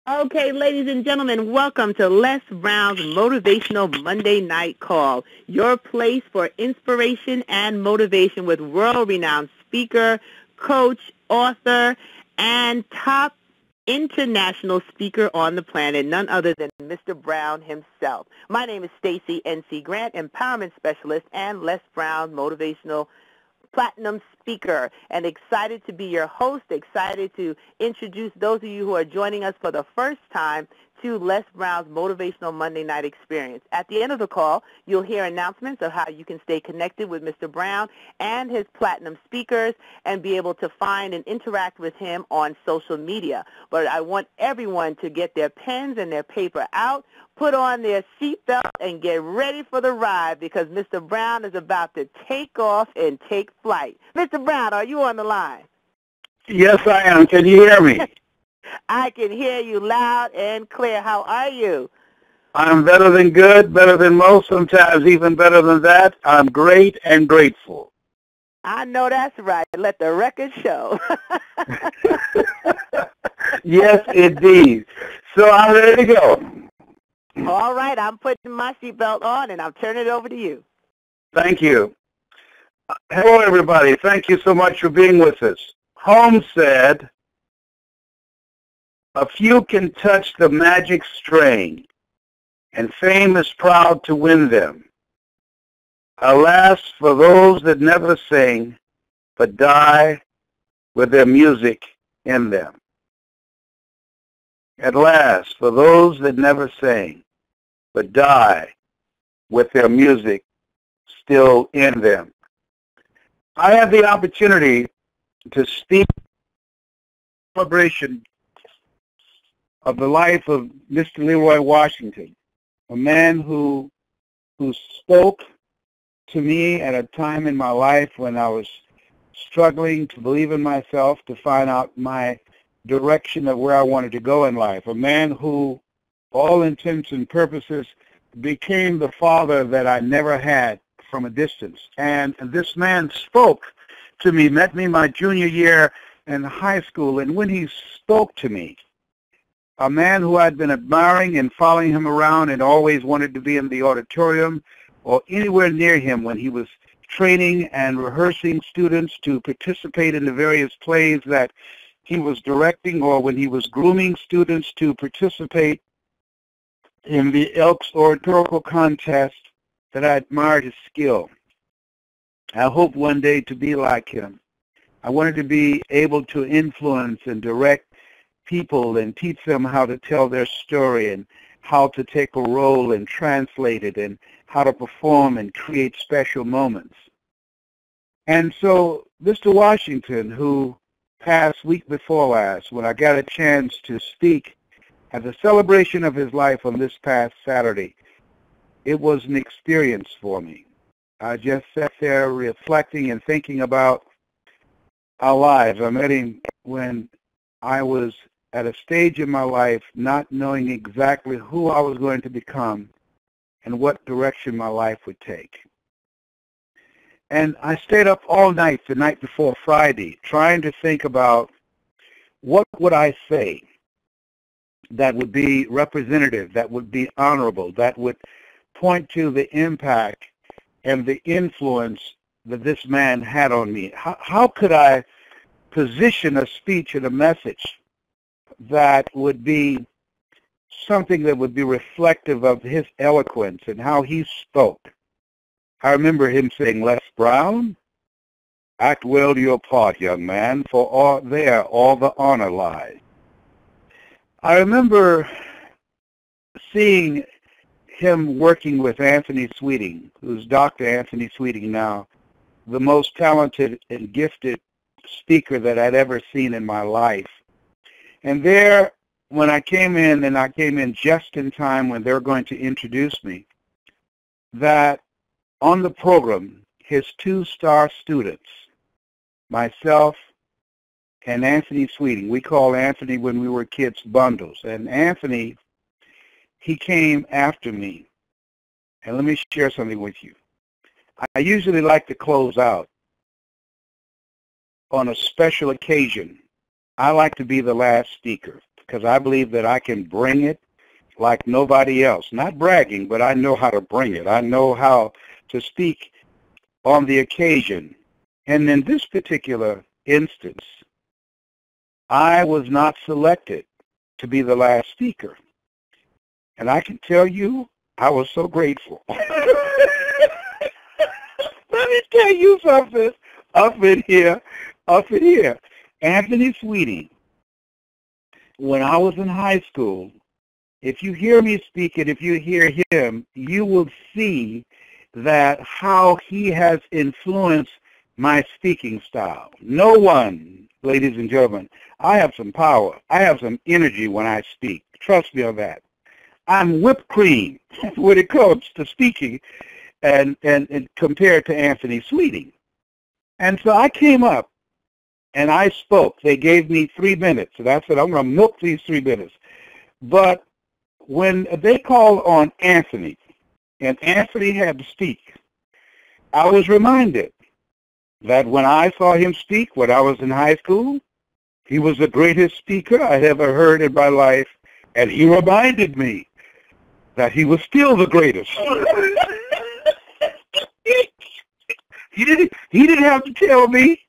Okay, ladies and gentlemen, welcome to Les Brown's Motivational Monday Night Call, your place for inspiration and motivation with world-renowned speaker, coach, author, and top international speaker on the planet, none other than Mr. Brown himself. My name is Stacy N.C. Grant, Empowerment Specialist and Les Brown Motivational Platinum speaker, and excited to be your host, excited to introduce those of you who are joining us for the first time to Les Brown's Motivational Monday Night Experience. At the end of the call, you'll hear announcements of how you can stay connected with Mr. Brown and his platinum speakers and be able to find and interact with him on social media. But I want everyone to get their pens and their paper out, put on their seatbelt, and get ready for the ride because Mr. Brown is about to take off and take flight. Mr. Brown, are you on the line? Yes, I am. Can you hear me? I can hear you loud and clear. How are you? I'm better than good, better than most, sometimes even better than that. I'm great and grateful. I know that's right. Let the record show. Yes, indeed. So I'm ready to go. All right, I'm putting my seatbelt on, and I'm turning it over to you. Thank you. Hello, everybody. Thank you so much for being with us. Holmes said, "A few can touch the magic string, and fame is proud to win them. Alas, for those that never sing, but die with their music in them." At last, for those that never sing, but die with their music still in them. I had the opportunity to speak celebration of the life of Mr. Leroy Washington, a man who spoke to me at a time in my life when I was struggling to believe in myself, to find out my direction of where I wanted to go in life, a man who, for all intents and purposes, became the father that I never had from a distance. And this man spoke to me, met me my junior year in high school, and when he spoke to me, a man who I'd been admiring and following him around and always wanted to be in the auditorium or anywhere near him when he was training and rehearsing students to participate in the various plays that he was directing, or when he was grooming students to participate in the Elks oratorical contest, that I admired his skill. I hope one day to be like him. I wanted to be able to influence and direct people and teach them how to tell their story and how to take a role and translate it and how to perform and create special moments. And so Mr. Washington, who passed week before last, when I got a chance to speak at the celebration of his life on this past Saturday, it was an experience for me. I just sat there reflecting and thinking about our lives. I met him when I was at a stage in my life not knowing exactly who I was going to become and what direction my life would take. And I stayed up all night the night before Friday trying to think about what would I say that would be representative, that would be honorable, that would point to the impact and the influence that this man had on me. How could I position a speech and a message that would be something that would be reflective of his eloquence and how he spoke? I remember him saying, "Les Brown, act well your part, young man, for there all the honor lies." I remember seeing him working with Anthony Sweeting, who's Dr. Anthony Sweeting now, the most talented and gifted speaker that I'd ever seen in my life. And there, when I came in, and I came in just in time when they were going to introduce me, that on the program, his two star students, myself and Anthony Sweeting, we called Anthony when we were kids Bundles, and Anthony, he came after me. And let me share something with you. I usually like to close out on a special occasion. I like to be the last speaker. because I believe that I can bring it like nobody else. Not bragging, but I know how to bring it. I know how to speak on the occasion. And in this particular instance, I was not selected to be the last speaker. And I can tell you, I was so grateful. Let me tell you something up in here. Anthony Sweeting, when I was in high school, if you hear me speak and if you hear him, you will see that how he has influenced my speaking style. No one, ladies and gentlemen, I have some power. I have some energy when I speak. Trust me on that. I'm whipped cream when it comes to speaking and compared to Anthony Sweeting. And so I came up and I spoke. They gave me 3 minutes. And I said, I'm going to milk these 3 minutes. But when they called on Anthony, and Anthony had to speak, I was reminded that when I saw him speak when I was in high school, he was the greatest speaker I'd ever heard in my life, and he reminded me that he was still the greatest. He didn't have to tell me,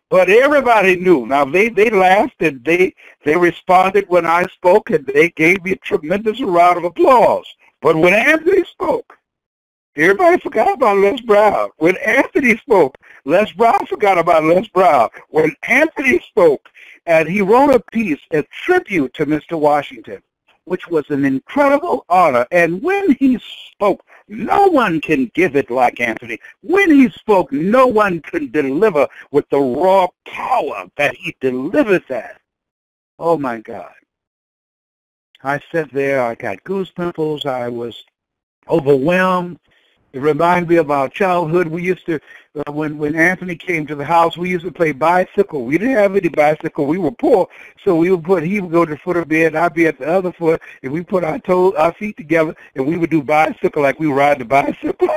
but everybody knew. Now, they laughed, and they responded when I spoke, and they gave me a tremendous round of applause. But when Anthony spoke, everybody forgot about Les Brown. When Anthony spoke, Les Brown forgot about Les Brown. When Anthony spoke, and he wrote a piece, a tribute to Mr. Washington, which was an incredible honor. And when he spoke, no one can give it like Anthony. When he spoke, no one could deliver with the raw power that he delivered that. Oh, my God. I sat there. I got goose pimples. I was overwhelmed. It reminded me of our childhood. We used to, when Anthony came to the house, we used to play bicycle. We didn't have any bicycle. We were poor, so he would go to the foot of the bed, I'd be at the other foot, and we put our feet together, and we would do bicycle like we ride the bicycle.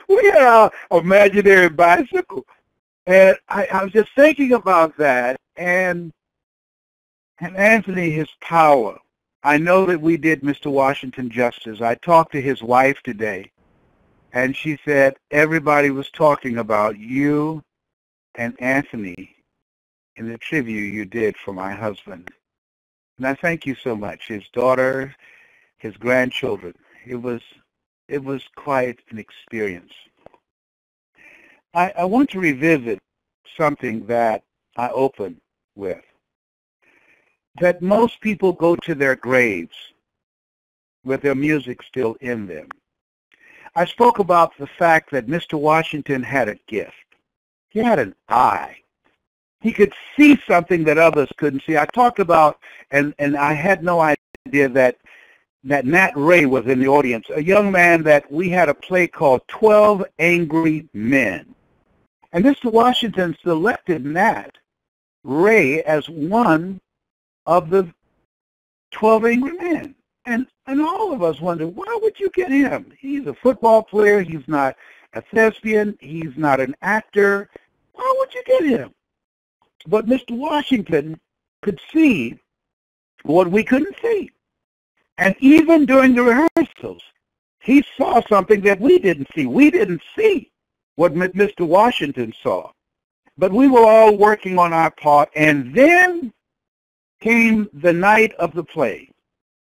we had our imaginary bicycle. And I was just thinking about that, and Anthony, his power. I know that we did Mr. Washington justice. I talked to his wife today, and she said everybody was talking about you and Anthony in the tribute you did for my husband. And I thank you so much. His daughter, his grandchildren. It was quite an experience. I want to revisit something that I opened with. That most people go to their graves with their music still in them. I spoke about the fact that Mr. Washington had a gift. He had an eye. He could see something that others couldn't see. I talked about, and I had no idea that Nat Ray was in the audience, a young man that we had a play called 12 Angry Men. And Mr. Washington selected Nat Ray as one of the 12 Angry Men. And all of us wondered, why would you get him? He's a football player. He's not a thespian. He's not an actor. Why would you get him? But Mr. Washington could see what we couldn't see. And even during the rehearsals, he saw something that we didn't see. We didn't see what Mr. Washington saw. But we were all working on our part, and then came the night of the play,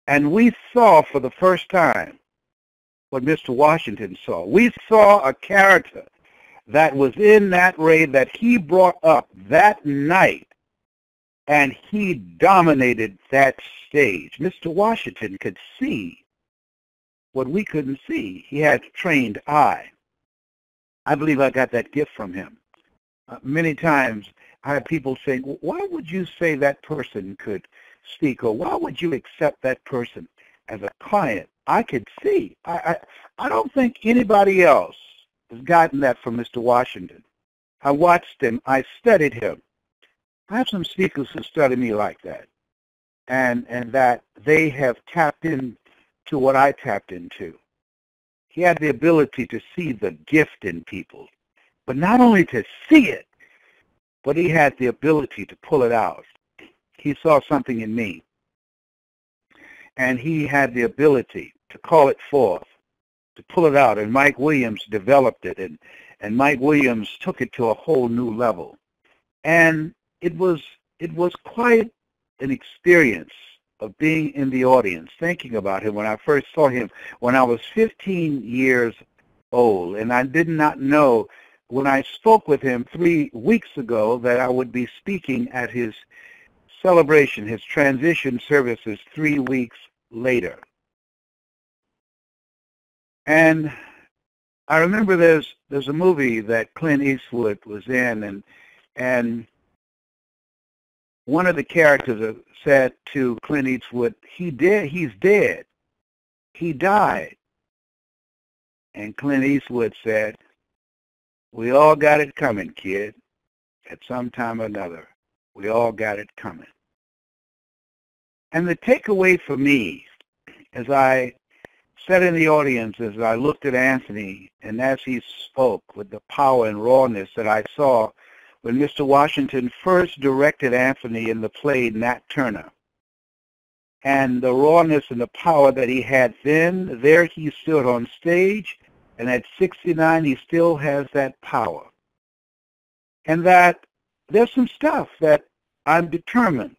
and we saw for the first time what Mr. Washington saw. We saw a character that was in Nat Ray that he brought up that night, and he dominated that stage. Mr. Washington could see what we couldn't see. He had a trained eye. I believe I got that gift from him. Many times I have people saying, why would you say that person could speak, or why would you accept that person as a client? I could see. I don't think anybody else has gotten that from Mr. Washington. I watched him. I studied him. I have some speakers who study me like that, and that they have tapped into what I tapped into. He had the ability to see the gift in people, but not only to see it, but he had the ability to pull it out. he saw something in me. And he had the ability to call it forth, to pull it out. And Mike Williams developed it, and Mike Williams took it to a whole new level. And it was quite an experience of being in the audience, thinking about him when I first saw him when I was 15 years old. And I did not know when I spoke with him 3 weeks ago that I would be speaking at his celebration, his transition services 3 weeks later. And I remember there's a movie that Clint Eastwood was in, and one of the characters said to Clint Eastwood, he's dead. He died. And Clint Eastwood said, we all got it coming, kid, at some time or another. We all got it coming. And the takeaway for me, as I sat in the audience, as I looked at Anthony, and as he spoke with the power and rawness that I saw when Mr. Washington first directed Anthony in the play Nat Turner, and the rawness and the power that he had then, there he stood on stage, and at 69 he still has that power. And that there's some stuff that I'm determined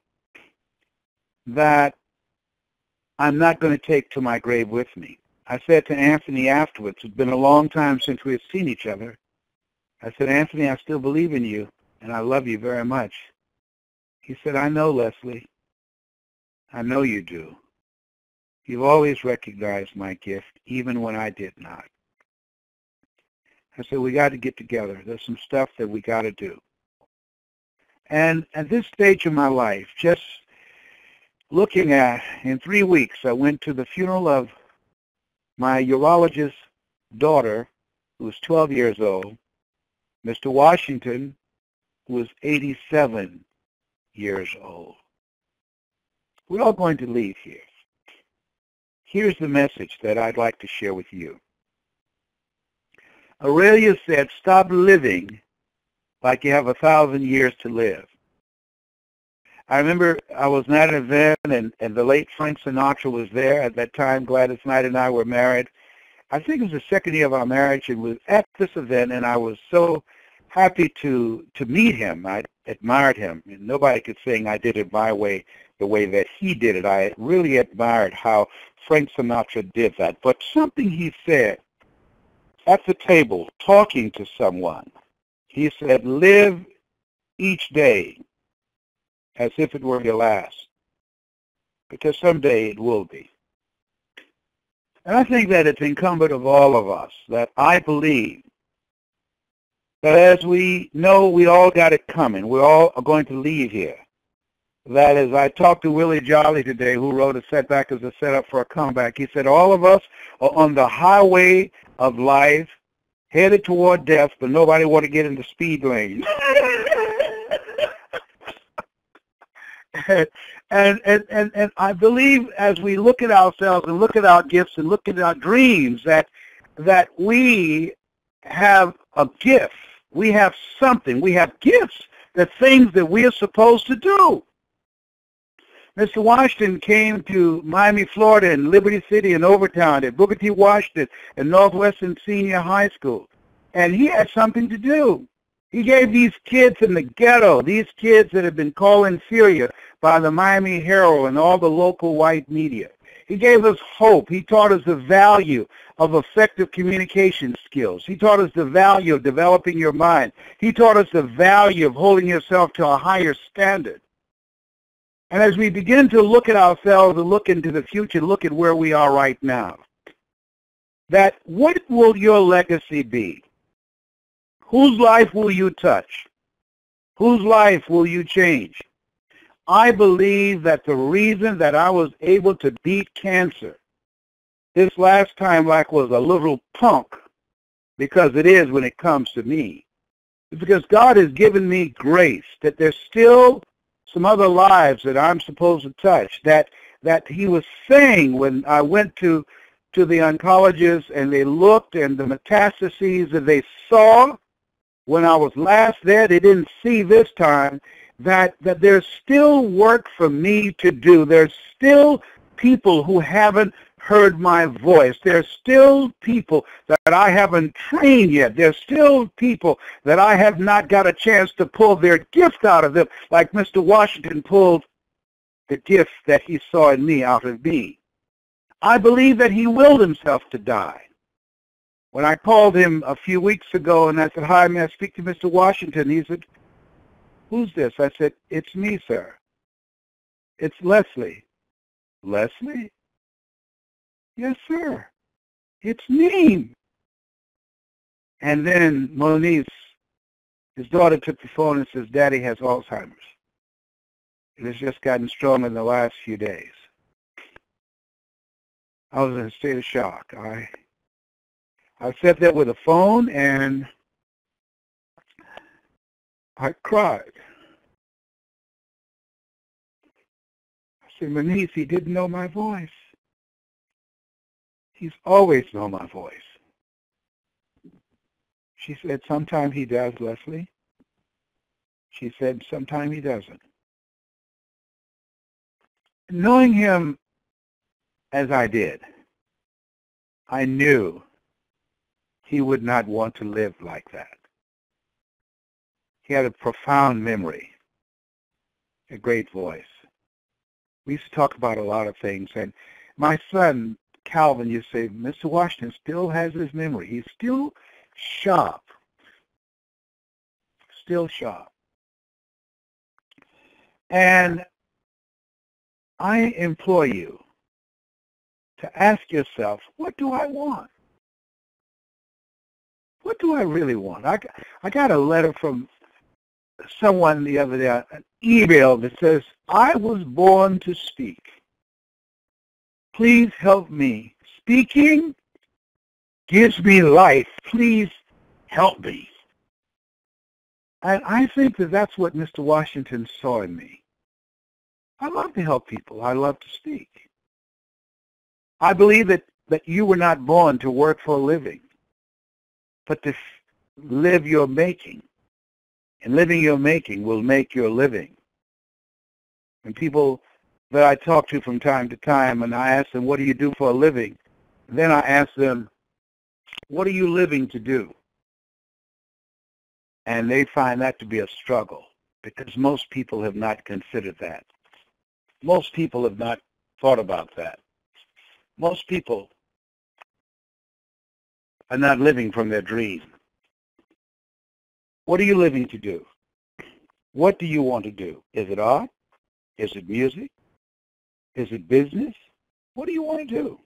that I'm not going to take to my grave with me. I said to Anthony afterwards, it's been a long time since we had seen each other. I said, Anthony, I still believe in you, and I love you very much. He said, I know, Leslie. I know you do. You've always recognized my gift, even when I did not. I said, we got to get together. There's some stuff that we got to do. And at this stage of my life, just looking at, in 3 weeks, I went to the funeral of my urologist's daughter, who was 12 years old, Mr. Washington, who was 87 years old. We're all going to leave here. Here's the message that I'd like to share with you. Aurelia said, stop living like you have 1,000 years to live. I remember I was at an event, and the late Frank Sinatra was there. At that time, Gladys Knight and I were married. I think it was the second year of our marriage, and was at this event, and I was so happy to meet him. I admired him, and nobody could sing I did it my way, the way that he did it. I really admired how Frank Sinatra did that. But something he said at the table, talking to someone, he said, live each day as if it were your last, because someday it will be. And I think that it's incumbent of all of us, that I believe that as we know we all got it coming, we all are going to leave here. That as I talked to Willie Jolly today, who wrote A Setback as a Setup for a Comeback, he said all of us are on the highway of life, headed toward death, but nobody want to get in the speed lane. And I believe as we look at ourselves and look at our gifts and look at our dreams that we have a gift. We have something. We have gifts, the things that we are supposed to do. Mr. Washington came to Miami, Florida, and Liberty City and Overtown at Booker T. Washington and Northwestern Senior High School. And he had something to do. He gave these kids in the ghetto, these kids that had been called inferior by the Miami Herald and all the local white media. He gave us hope. He taught us the value of effective communication skills. He taught us the value of developing your mind. He taught us the value of holding yourself to a higher standard. And as we begin to look at ourselves and look into the future, look at where we are right now, that what will your legacy be? Whose life will you touch? Whose life will you change? I believe that the reason that I was able to beat cancer this last time like was a little punk, because it is when it comes to me, is because God has given me grace, that there's still some other lives that I'm supposed to touch, that he was saying when I went to the oncologist and they looked and the metastases that they saw when I was last there, they didn't see this time, that there's still work for me to do. There's still people who haven't heard my voice. There's still people that I haven't trained yet. There's still people that I have not got a chance to pull their gift out of them, like Mr. Washington pulled the gift that he saw in me out of me. I believe that he willed himself to die. When I called him a few weeks ago and I said, "Hi, may I speak to Mr. Washington?" He said, "Who's this?" I said, "It's me, sir. It's Leslie." "Leslie?" "Yes, sir. It's me." And then Moniz, his daughter, took the phone and says, "Daddy has Alzheimer's. It has just gotten stronger in the last few days." I was in a state of shock. I sat there with a phone and I cried. I said, "Moniz, he didn't know my voice. He's always known my voice." She said, "Sometimes he does, Leslie." She said, "Sometimes he doesn't." Knowing him as I did, I knew he would not want to live like that. He had a profound memory, a great voice. We used to talk about a lot of things, and my son, Calvin, used to say, "Mr. Washington still has his memory. He's still sharp, still sharp." And I implore you to ask yourself, what do I want? What do I really want? I got a letter from someone the other day, an email that says, "I was born to speak. Please help me. Speaking gives me life. Please help me." And I think that that's what Mr. Washington saw in me. I love to help people. I love to speak. I believe that you were not born to work for a living, but to live your making. And living your making will make your living. And people that I talk to from time to time, and I ask them, "What do you do for a living?" Then I ask them, "What are you living to do?" And they find that to be a struggle, because most people have not considered that. Most people have not thought about that. Most people are not living from their dream. What are you living to do? What do you want to do? Is it art? Is it music? Is it business? What do you want to do?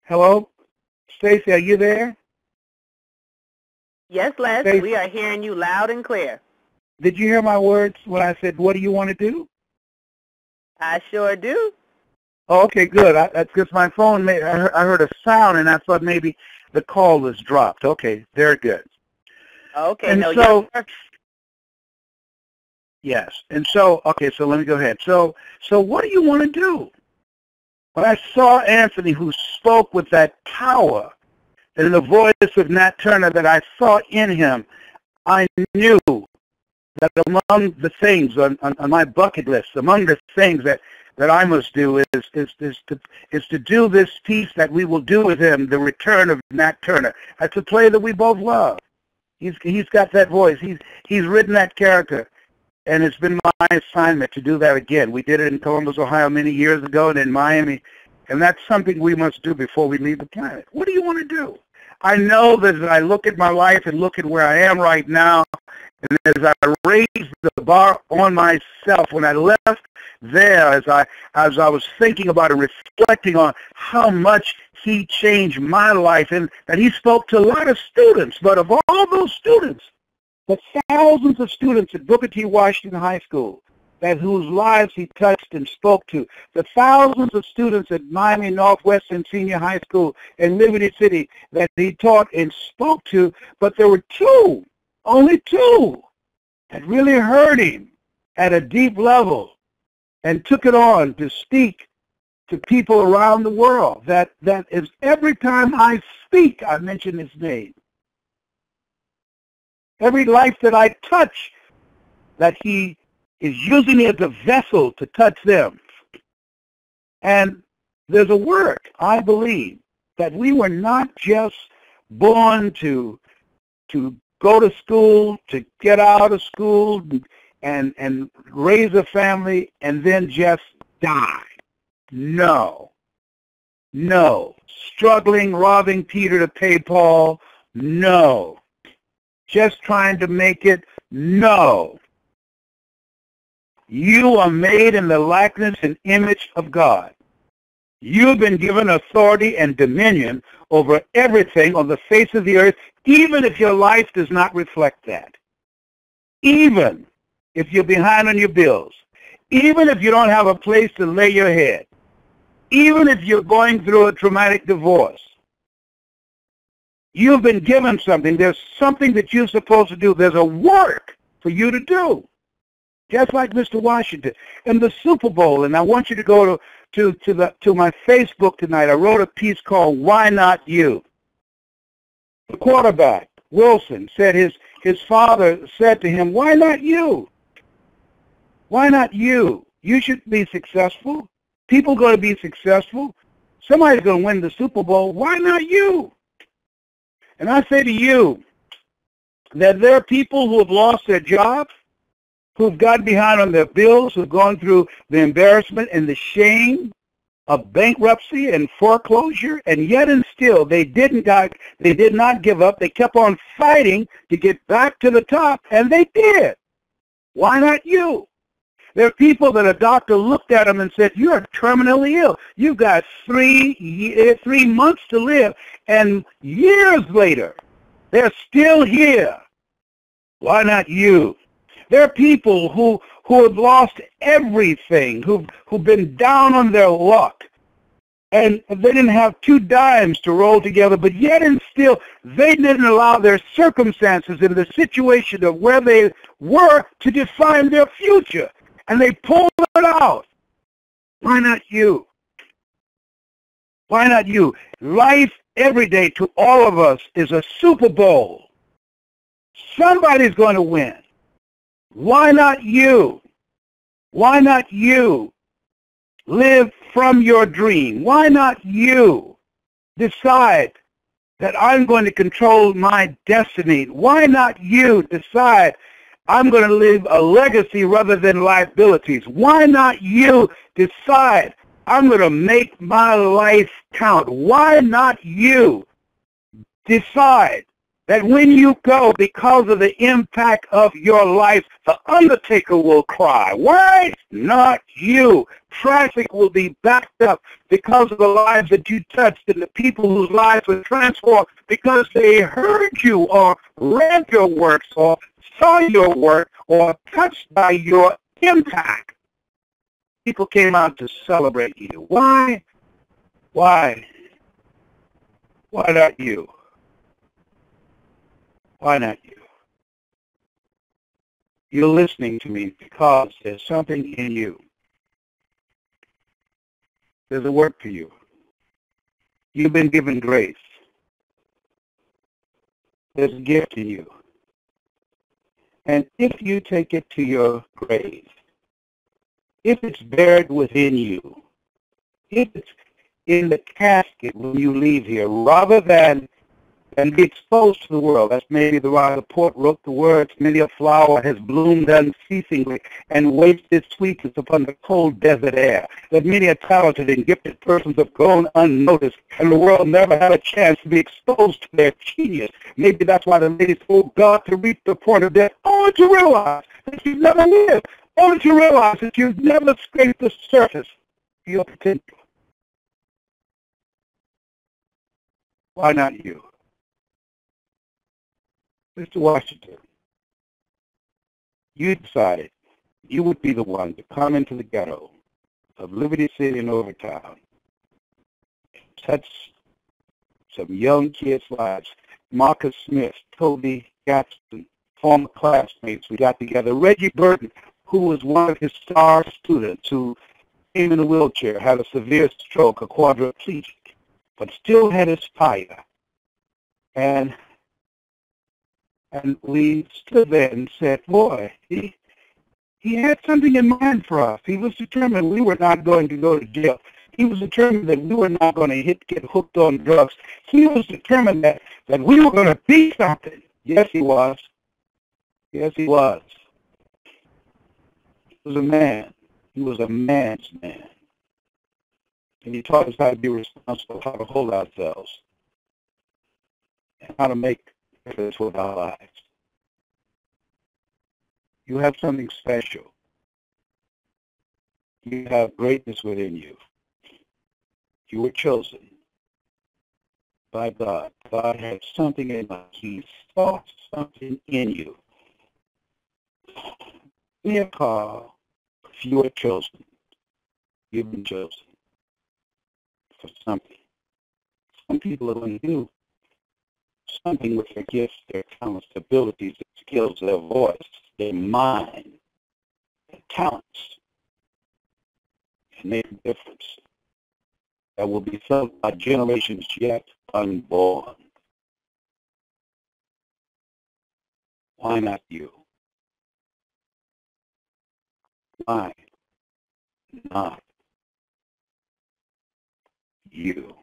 Hello? Stacy, are you there? Yes, Les, Stacy, we are hearing you loud and clear. did you hear my words when I said, what do you want to do? I sure do. Oh, okay, good. That's because my phone, I heard a sound, and I thought maybe the call was dropped. Okay, very good. Okay, And no, so, you're... yes. And so, okay, so let me go ahead. So what do you want to do? When I saw Anthony, who spoke with that power and the voice of Nat Turner that I saw in him, I knew that among the things on my bucket list, among the things that I must do is to do this piece that we will do with him, The Return of Nat Turner. That's a play that we both love. He's got that voice. He's written that character, and it's been my assignment to do that again. We did it in Columbus, Ohio many years ago, and in Miami, and that's something we must do before we leave the planet. What do you want to do? I know that as I look at my life and look at where I am right now, and as I raise the bar on myself, when I left there, as I was thinking about and reflecting on how much he changed my life, and that he spoke to a lot of students, but of all those students, the thousands of students at Booker T. Washington High School, whose lives he touched and spoke to, the thousands of students at Miami Northwestern Senior High School in Liberty City that he taught and spoke to, but there were only two, that really heard him at a deep level and took it on to speak to people around the world. That is every time I speak, I mention his name. Every life that I touch, that he is using me as a vessel to touch them. And there's a work, I believe, that we were not just born to go to school, to get out of school, and raise a family, and then just die. No. Struggling, robbing Peter to pay Paul. No. Just trying to make it. No. You are made in the likeness and image of God. You've been given authority and dominion over everything on the face of the earth, even if your life does not reflect that. Even if you're behind on your bills. Even if you don't have a place to lay your head. Even if you're going through a traumatic divorce. You've been given something. There's something that you're supposed to do. There's a work for you to do. Just like Mr. Washington. And the Super Bowl, and I want you to go to my Facebook tonight. I wrote a piece called Why Not You? The quarterback, Wilson, said his father said to him, why not you? Why not you? You should be successful. People are going to be successful. Somebody's going to win the Super Bowl. Why not you? And I say to you that there are people who have lost their jobs, who've gotten behind on their bills, who've gone through the embarrassment and the shame of bankruptcy and foreclosure, and yet and still they did not give up. They kept on fighting to get back to the top, and they did. Why not you? There are people that a doctor looked at them and said, you're terminally ill. You've got 3 months to live, and years later, they're still here. Why not you? There are people who have lost everything, who've been down on their luck, and they didn't have 2 dimes to roll together, but yet and still, they didn't allow their circumstances and the situation of where they were to define their future, and they pulled it out. Why not you? Why not you? Life every day to all of us is a Super Bowl. Somebody's going to win. Why not you? Why not you? Live from your dream. Why not you? Decide that I'm going to control my destiny. Why not you decide I'm going to leave a legacy rather than liabilities? Why not you decide I'm going to make my life count? Why not you decide that when you go, because of the impact of your life, the undertaker will cry? Why not you? Traffic will be backed up because of the lives that you touched and the people whose lives were transformed because they heard you or read your works or saw your work or touched by your impact. People came out to celebrate you. Why? Why? Why not you? Why not you? You're listening to me because there's something in you. There's a work for you. You've been given grace. There's a gift in you. And if you take it to your grave, if it's buried within you, if it's in the casket when you leave here, rather than be exposed to the world. That's maybe the why the poet wrote the words, many a flower has bloomed unceasingly and wasted sweetness upon the cold desert air. That many a talented and gifted persons have gone unnoticed, and the world never had a chance to be exposed to their genius. Maybe that's why the lady told God to reach the point of death, only to realize that you've never lived, only to realize that you've never scraped the surface of your potential. Why not you? Mr. Washington, you decided you would be the one to come into the ghetto of Liberty City and Overtown, touch some young kids' lives. Marcus Smith, Toby Gadsden, former classmates we got together. Reggie Burton, who was one of his star students, who came in a wheelchair, had a severe stroke, a quadriplegic, but still had his fire. And we stood there and said, boy, he had something in mind for us. He was determined we were not going to go to jail. He was determined that we were not going to get hooked on drugs. He was determined that we were going to be something. Yes, he was. Yes, he was. He was a man. He was a man's man. And he taught us how to be responsible, how to hold ourselves, and how to make efforts with our lives. You have something special. You have greatness within you. You were chosen by God. God had something in you. He saw something in you. Be a call if you were chosen. You've been chosen for something. Some people are going to do something with their gifts, their talents, their abilities, their skills, their voice, their mind, their talents, and make a difference that will be felt by generations yet unborn. Why not you? Why not you?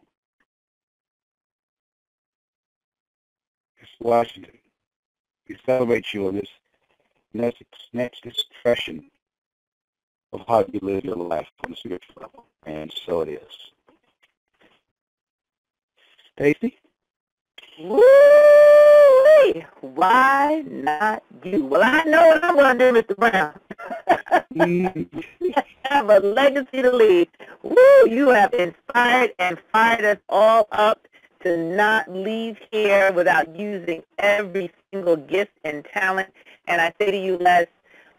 Mr. Washington, we celebrate you on this next expression of how you live your life on a spiritual level. And so it is. Stacy? Woo! Why not you? Well, I know what I'm going to do, Mr. Brown. You have a legacy to leave. Woo! You have inspired and fired us all up to not leave here without using every single gift and talent. And I say to you, Les,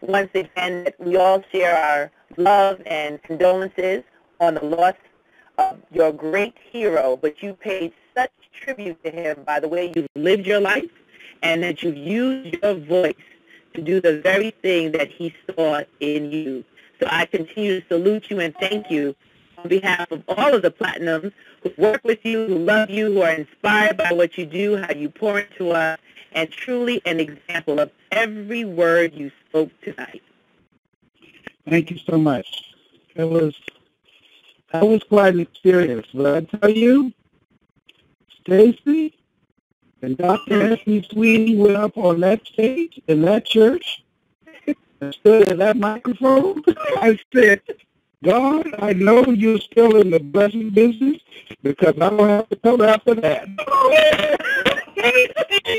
once again, that we all share our love and condolences on the loss of your great hero, but you paid such tribute to him by the way you've lived your life and that you've used your voice to do the very thing that he saw in you. So I continue to salute you and thank you on behalf of all of the Platinums who work with you, who love you, who are inspired by what you do, how you pour into us, and truly an example of every word you spoke tonight. Thank you so much. That was quite an experience. But I tell you, Stacy and Dr. Anthony Sweeney went up on that stage in that church and stood at that microphone. I said, God, I know you're still in the blessing business because I don't have to come after that.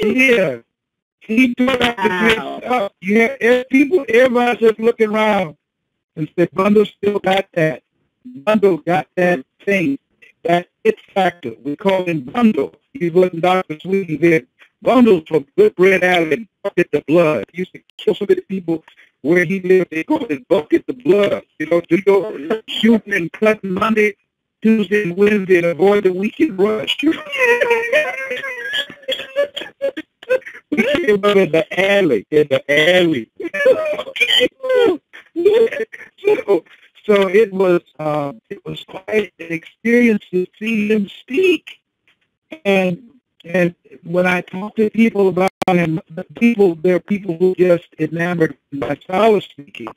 Yeah. He turned out the good stuff. Yeah, everybody's just looking around and said, Bundle still got that. Bundle got that thing, that it factor. We call him Bundle. He wasn't Dr. Sweetie then. Bundles from Good Bread Alley and bucket the blood. He used to kill so many people where he lived. They called it bucket the blood. You know, to go shooting and cutting Monday, Tuesday, and Wednesday and avoid the weekend rush. We came up in the alley, So it was quite an experience to see him speak. And when I talk to people about him, there are people who just enamored by style of speaking.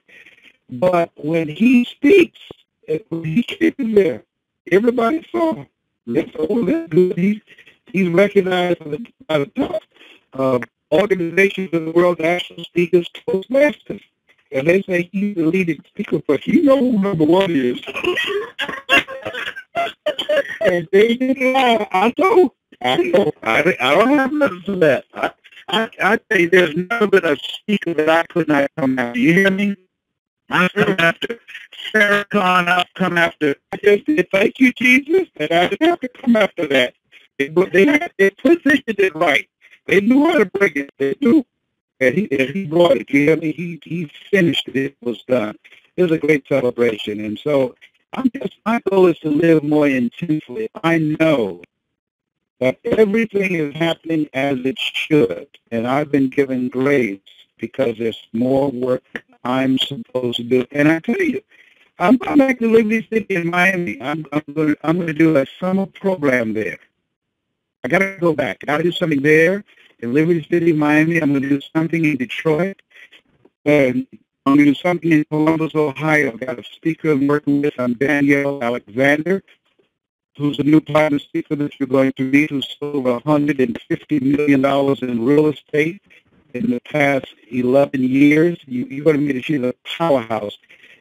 But when he speaks, when he came there, everybody saw him. That's good. He's recognized by the top organizations of the world, national speakers, Toastmasters. And they say he's the leading speaker, but you know who number one is. And they didn't lie. I know. I don't have nothing to that. I tell you, there's never been a speaker that I could not come after. You hear me? I come after Sarah Khan. I come after. I just said, thank you, Jesus, and I didn't have to come after that. They positioned it right. They knew how to bring it. They knew. And he brought it. You hear me? He finished it. It was done. It was a great celebration. And so my goal is to live more intensely. I know that everything is happening as it should. And I've been given grace because there's more work I'm supposed to do. And I tell you, I'm back to Liberty City in Miami. I'm gonna do a summer program there. I gotta go back. I gotta do something there in Liberty City, Miami. I'm gonna do something in Detroit, and I'm gonna do something in Columbus, Ohio. I've got a speaker I'm working with. I'm Danielle Alexander, who's a new partner speaker that you're going to meet, who's sold $150 million in real estate in the past 11 years. You're going to meet her. She's a powerhouse.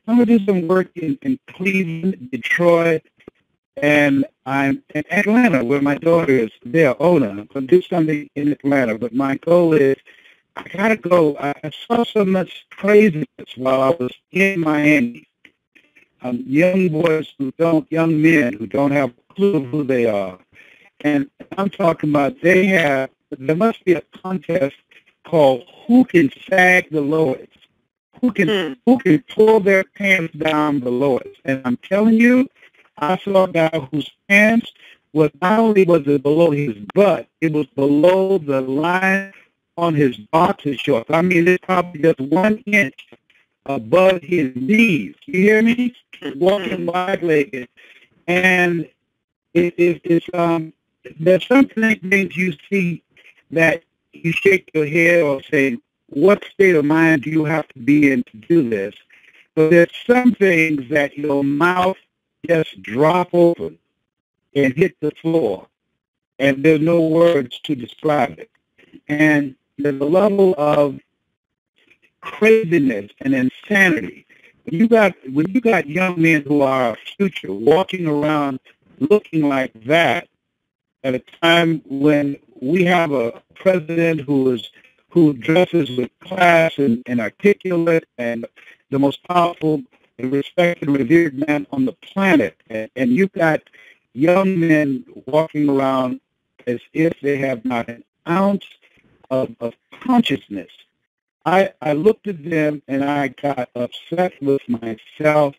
I'm going to do some work in Cleveland, Detroit, and I'm in Atlanta, where my daughter is their owner. I'm going to do something in Atlanta, but my goal is I got to go. I saw so much craziness while I was in Miami. Young men who don't have a clue who they are. And I'm talking about there must be a contest called Who Can Sag the Lowest, who can pull their pants down the lowest. And I'm telling you, I saw a guy whose pants was not only was it below his butt, it was below the line on his boxer shorts. I mean, it's probably just 1 inch above his knees. You hear me? Walking wide-legged. And there's some things you see that you shake your head or say, what state of mind do you have to be in to do this? But there's some things that your mouth just drop open and hit the floor, and there's no words to describe it. And there's a level of craziness and insanity. When you got young men who are our future walking around looking like that at a time when we have a president who dresses with class and articulate and the most powerful and respected and revered man on the planet, and you've got young men walking around as if they have not an ounce of consciousness. I looked at them and I got upset with myself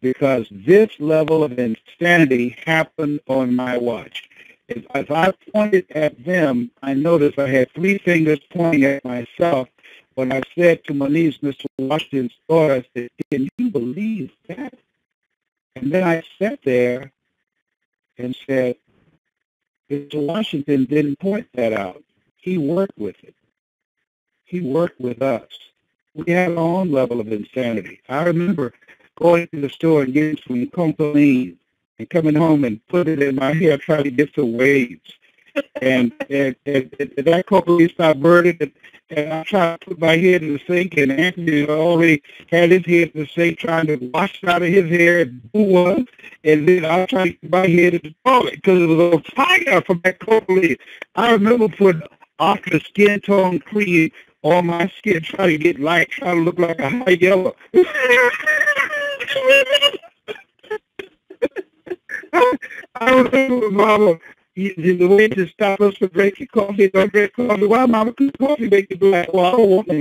because this level of insanity happened on my watch. As I pointed at them, I noticed I had 3 fingers pointing at myself when I said to my niece, Mr. Washington's daughter, I said, can you believe that? And then I sat there and said, Mr. Washington didn't point that out. He worked with it. He worked with us. We had our own level of insanity. I remember going to the store and getting some cocaine and coming home and put it in my hair, trying to get some waves. And that cocaine started burning, and I tried to put my head in the sink, and Anthony already had his head in the sink trying to wash out of his hair and who was. And then I tried to put my head in the toilet because it was on fire from that cocaine. I remember putting Oscar skin tone cream on my skin, trying to get light, trying to look like a high yellow. I remember Mama, the way to stop us from drinking coffee, don't drink coffee. Why, Mama? Because coffee makes you black. Well, I don't want that.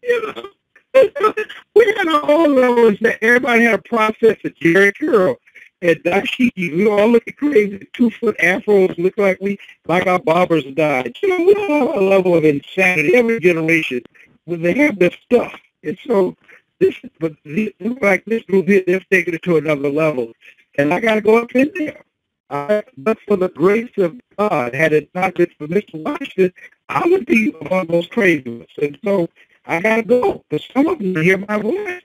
You know? We had our own levels that everybody had a process of Jerry Curl. And dashiki, we all looking crazy, 2-foot afros, look like our barbers died. You know, we all have a level of insanity. Every generation, when they have this stuff. And so, this group here, they've taken it to another level. And I got to go up in there. But for the grace of God, had it not been for Mr. Washington, I would be one of those crazy ones. And so, I got to go. Because some of them hear my voice.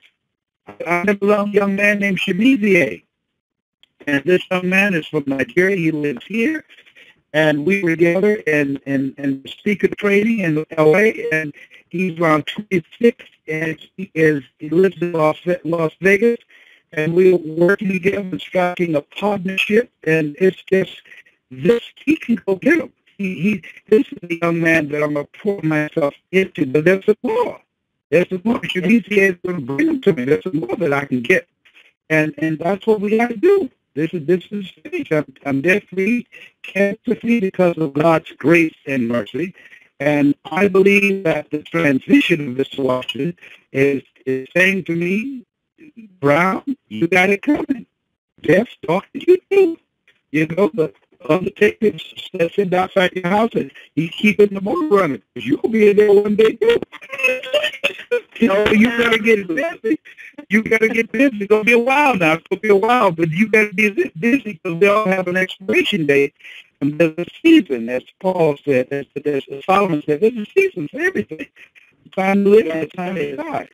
I remember a young man named Shemizie. And this young man is from Nigeria. He lives here. And we were together in speaker training in L.A., and he's around 26, and he lives in Las Vegas. And we were working together and striking a partnership, and it's just he can go get him. This is the young man that I'm going to pour myself into, but there's a more. There's a more. Shemizie is going to bring him to me. There's a more that I can get. And that's what we got to do. This is finished. I'm debt-free, cancer-free because of God's grace and mercy. And I believe that the transition of Mr. Washington is saying to me, Brown, you got it coming. Death's talking to you. You know, the Undertaker sitting outside your house and he's keeping the motor running. Because you'll be in there one day too. You know, you better get busy. You got to get busy. It's going to be a while now. It's going to be a while, but you got to be busy because they all have an expiration date. And there's a season, as Paul said, as Solomon said, there's a season for everything. Time to live and time to die.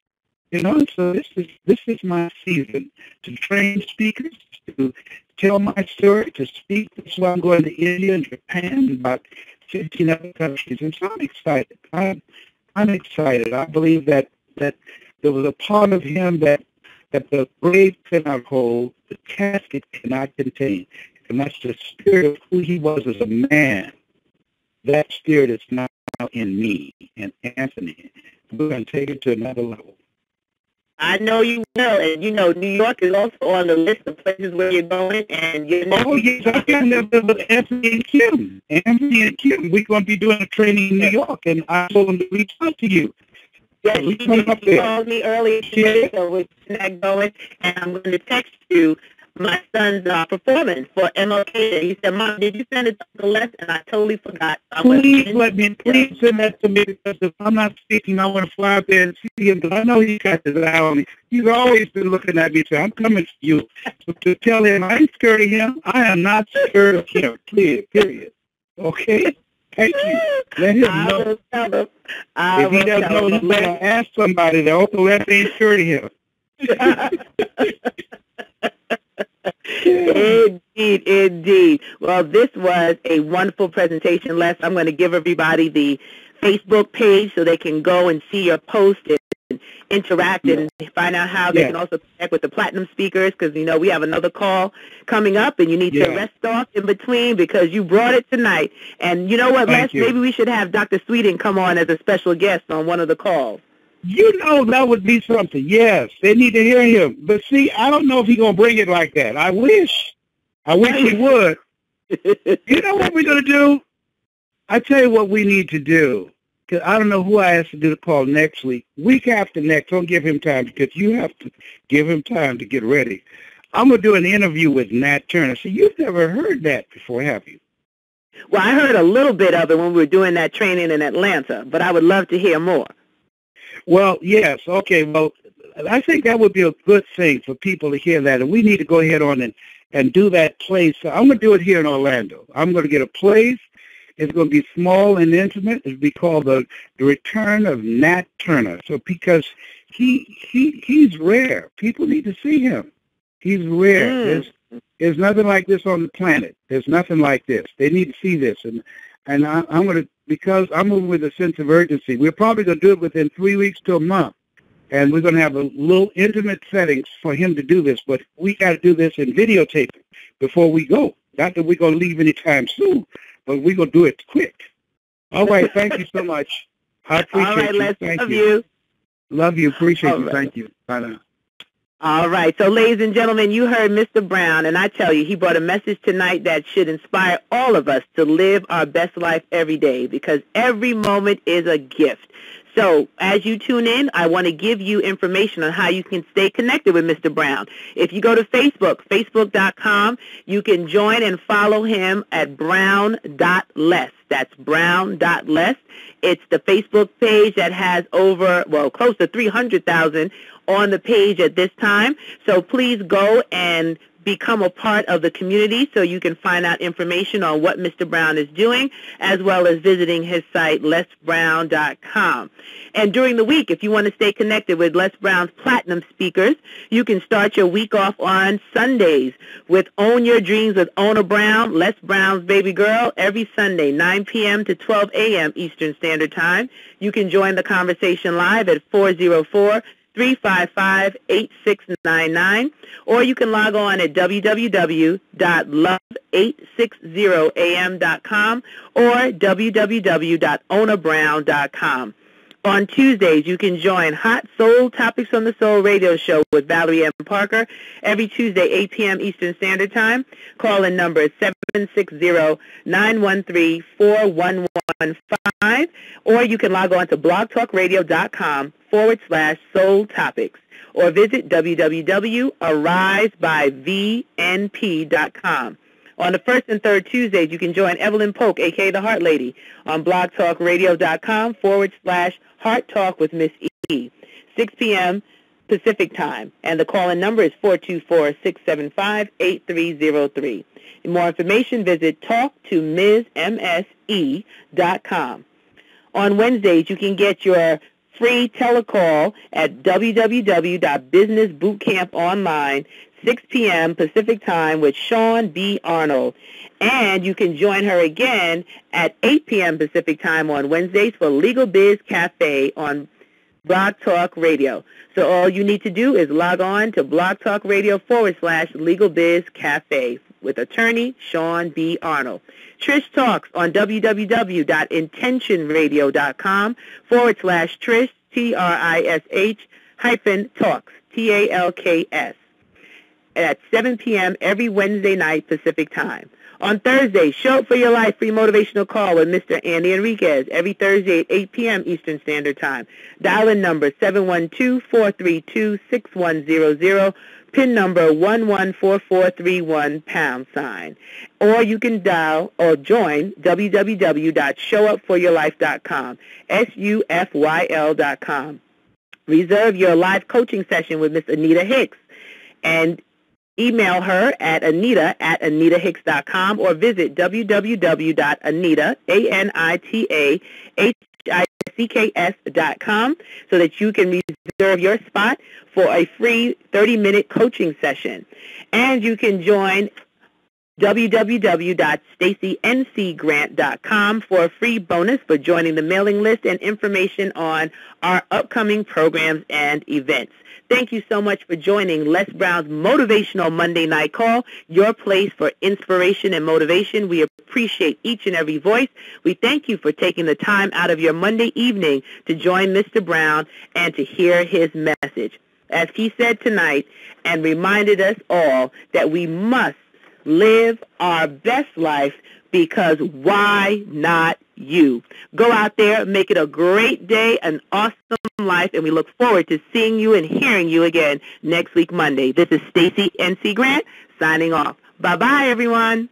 You know, so this is my season to train speakers, to tell my story, to speak. That's why I'm going to India and Japan, about 15 other countries. And so I'm excited. I'm excited. I believe that there was a part of him that the grave cannot hold, the casket cannot contain. And that's the spirit of who he was as a man. That spirit is now in me and Anthony. We're going to take it to another level. I know you will, and you know New York is also on the list of places where you're going, and you're Oh, yes, I can live with Anthony and Kim. Anthony and Kim, we're going to be doing a training in New York, and I told them to reach out to you. Yes, we come up there. Called me earlier today, so we're not going, and I'm going to text you my son's performance for MLK. He said, Mom, did you send it to Les? And I totally forgot. Please send that to me, because if I'm not speaking, I want to fly up there and see him, because I know he's got his eye on me. He's always been looking at me, so I'm coming to you to tell him I ain't scared of him. I am not scared of him, period. Okay? Thank you. Let him know. I will tell him. If he doesn't know, he better ask somebody that Uncle Les ain't scared of him. Indeed. Well, this was a wonderful presentation, Les. I'm going to give everybody the Facebook page so they can go and see your post and interact and find out how they can also connect with the platinum speakers, because, you know, we have another call coming up, and you need to rest off in between because you brought it tonight. And you know what, Les? Maybe we should have Dr. Sweeting come on as a special guest on one of the calls. You know, that would be something. Yes, they need to hear him. But see, I don't know if he's going to bring it like that. I wish he would. You know what we're going to do? I tell you what we need to do. Because I don't know who I asked to do the call next week. Week after next, don't give him time, because you have to give him time to get ready. I'm going to do an interview with Nat Turner. See, you've never heard that before, have you? Well, I heard a little bit of it when we were doing that training in Atlanta, but I would love to hear more. Well, yes. Okay. Well, I think that would be a good thing for people to hear that. And we need to go ahead on and do that place. So I'm going to do it here in Orlando. I'm going to get a place. It's going to be small and intimate. It'll be called the Return of Nat Turner. So because he's rare. People need to see him. He's rare. There's nothing like this on the planet. There's nothing like this. They need to see this. And I'm going to, because I'm moving with a sense of urgency, we're probably going to do it within 3 weeks to a month. And we're going to have a little intimate settings for him to do this. But we got to do this and videotape it before we go. Not that we're going to leave anytime soon, but we're going to do it quick. All right. Thank you so much. I appreciate you. Thank you. Love you. Appreciate you. Thank you. Bye now. All right. So, ladies and gentlemen, you heard Mr. Brown, and I tell you, he brought a message tonight that should inspire all of us to live our best life every day, because every moment is a gift. So as you tune in, I want to give you information on how you can stay connected with Mr. Brown. If you go to Facebook, facebook.com, you can join and follow him at brown.les. That's brown.les. It's the Facebook page that has over, close to 300,000 on the page at this time. So please go and become a part of the community so you can find out information on what Mr. Brown is doing, as well as visiting his site, lesbrown.com. And during the week, if you want to stay connected with Les Brown's platinum speakers, you can start your week off on Sundays with Own Your Dreams with Ona Brown, Les Brown's baby girl, every Sunday, 9 p.m. to 12 a.m. Eastern Standard Time. You can join the conversation live at 404-355-8699, or you can log on at www.love860am.com or www.onabrown.com. On Tuesdays, you can join Hot Soul Topics on the Soul radio show with Valerie M. Parker every Tuesday, 8 p.m. Eastern Standard Time. Call-in number is 760-913-4115, or you can log on to blogtalkradio.com/soul topics, or visit www.arisebyvnp.com. On the first and third Tuesdays, you can join Evelyn Polk, a.k.a. the Heart Lady, on blogtalkradio.com/Heart Talk with Miss E. 6 p.m. Pacific Time, and the call-in number is 424-675-8303. For more information, visit talktomsmse.com. On Wednesdays, you can get your free telecall at www.businessbootcamponline, 6 p.m. Pacific Time with Sean B. Arnold. And you can join her again at 8 p.m. Pacific Time on Wednesdays for Legal Biz Cafe on Blog Talk Radio. So all you need to do is log on to Blog Talk Radio /Legal Biz Cafe with attorney Sean B. Arnold. Trish Talks on www.intentionradio.com /Trish, TRISH -talks, at 7 p.m. every Wednesday night Pacific Time. On Thursday, Show Up for Your Life free motivational call with Mr. Andy Enriquez every Thursday at 8 p.m. Eastern Standard Time. Dial-in number 712-432-6100, PIN number 114431 #. Or you can dial or join www.showupforyourlife.com, SUFYL.com. Reserve your live coaching session with Miss Anita Hicks and email her at anita@anitahicks.com or visit www.anitahicks.com so that you can reserve your spot for a free 30-minute coaching session. And you can join www.stacyncgrant.com for a free bonus for joining the mailing list and information on our upcoming programs and events. Thank you so much for joining Les Brown's Motivational Monday Night Call, your place for inspiration and motivation. We appreciate each and every voice. We thank you for taking the time out of your Monday evening to join Mr. Brown and to hear his message. As he said tonight and reminded us all that we must live our best life because why not you? Go out there, make it a great day, an awesome life, and we look forward to seeing you and hearing you again next week, Monday. This is Stacy N.C. Grant signing off. Bye-bye, everyone.